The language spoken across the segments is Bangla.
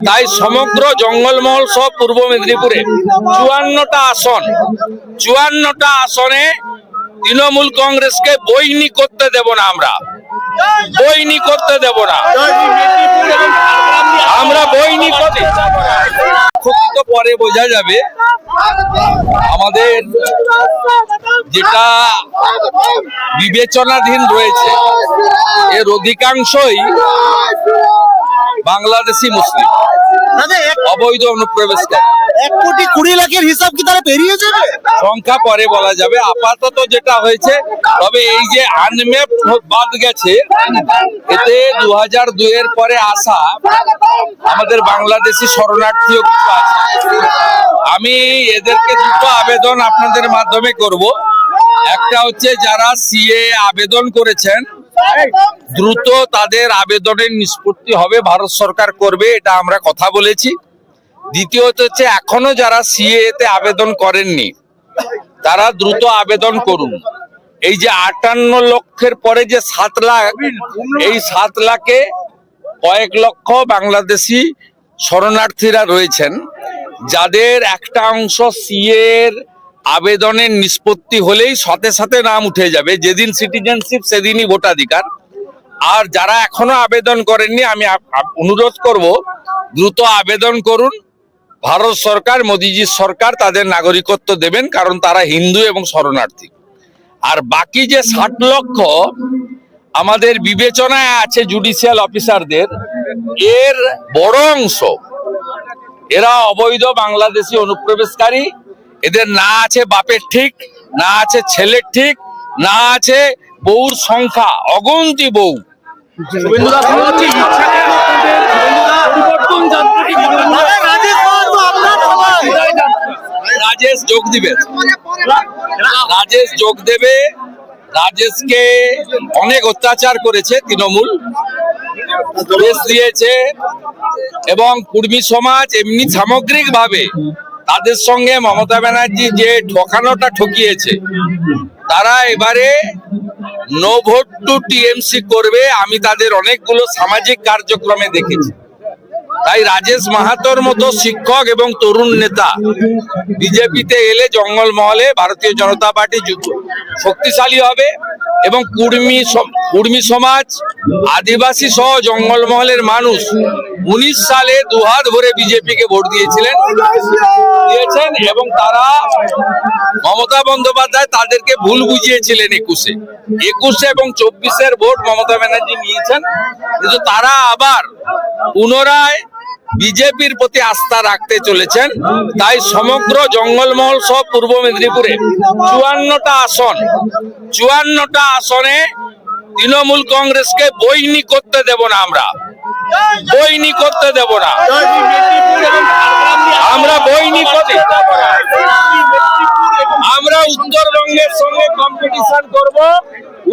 তাই সমগ্র জঙ্গলমহল সহ পূর্ব মেদিনীপুরে 54টা আসনে তৃণমূল কংগ্রেসকে বইনি করতে দেব না। বইনি করতে দেব না। আমরা বইনি করতে তো পরে বোঝা যাবে। আমাদের যেটা বিবেচনাধীন রয়েছে এর অধিকাংশই বাংলাদেশি মুসলিম অবৈধ অনুপ্রবেশকারী। 1,20,00,000 হিসাব কি তারা পেরিয়ে যাবে? সংখ্যা পরে বলা যাবে। আপাতত যেটা হয়েছে, তবে এই যে আনম্যাপ বাদ গেছে, এতে 2002 এর পরে আসা আমাদের বাংলাদেশি শরণার্থীও কিছু আছে। আমি এদেরকে দুটো আবেদন আপনাদের মাধ্যমে করব। একটা হচ্ছে যারা সিএ আবেদন করেছেন, দ্রুত তাদের আবেদনের নিষ্পত্তি হবে, ভারত সরকার করবে, এটা আমরা কথা বলেছি। দ্বিতীয়ত হচ্ছে এখনো যারা সিএ তে আবেদন করেননি তারা দ্রুত আবেদন করুন। এই যে 58 লক্ষের পরে যে 7 লাখ, এই 7 লাখে কয়েক লক্ষ বাংলাদেশি শরণার্থীরা রয়েছেন, যাদের একটা অংশ সিএ এর আবেদনের নিষ্পত্তি হলেই সাথে সাথে নাম উঠে যাবে। যেদিন সিটিজেনশিপ সেদিনই ভোটাধিকার। আর যারা এখনো আবেদন করেননি, আমি অনুরোধ করব দ্রুত আবেদন করুন। ভারত সরকার, মোদিজির সরকার তাদের নাগরিকত্ব দেবেন, কারণ তারা হিন্দু এবং শরণার্থী। আর বাকি যে 60 লক্ষ আমাদের বিবেচনায় আছে জুডিশিয়াল অফিসারদের, এর বড় অংশ এরা অবৈধ বাংলাদেশি অনুপ্রবেশকারী। এদের না আছে বাপের ঠিক, না আছে ছেলের ঠিক, না আছে বউর সংখ্যা, অগন্তি বউ। রাজেশ যোগ দিবে, রাজেশ যোগ দেবে। রাজেশকে অনেক অত্যাচার করেছে তৃণমূল, কেস দিয়েছে, এবং কুর্মী সমাজ এমনি সামগ্রিক ভাবে তাদের সঙ্গে মমতা ব্যানার্জি যে ঠকানোটা ঠকিয়েছে, তারা এবারে নো ভোট টু টিএমসি করবে। আমি তাদের অনেকগুলো সামাজিক কার্যক্রমে দেখেছি। তাই রাজেশ মাহাতোর মতো শিক্ষক এবং তরুণ নেতা বিজেপিতে এলে জঙ্গলমহলে ভারতীয় জনতা পার্টি শক্তিশালী হবে, এবং কুর্মী সমাজ, আদিবাসী সহ জঙ্গলমহলের মানুষ 19 সালে দুহাত ভরে বিজেপিকে ভোট দিয়েছেন, এবং তারা মমতা বন্দ্যোপাধ্যায় তাদেরকে ভুল বুঝিয়েছিলেন 21 এবং 24-এর ভোট মমতা ব্যানার্জি নিয়েছেন। কিন্তু তারা আবার পুনরায় বিজেপির প্রতি আস্থা রাখতে চলেছেন। তাই সমগ্র জঙ্গলমহল সহ পূর্ব মেদিনীপুরে 54টা আসনে তৃণমূল কংগ্রেসকে বইনি করতে দেব না। বইনি করতে দেব না। আমরা বইনি করতে, আমরা উত্তরবঙ্গের সঙ্গে কম্পিটিশন করব।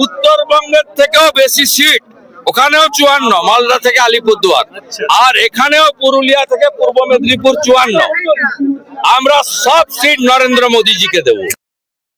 উত্তরবঙ্গের থেকেও বেশি সিট, ওখানেও 54, মালদা থেকে আলিপুরদুয়ার, আর এখানেও পুরুলিয়া থেকে পূর্ব মেদিনীপুর 54। আমরা সব সিট নরেন্দ্র মোদীজিকে দেব।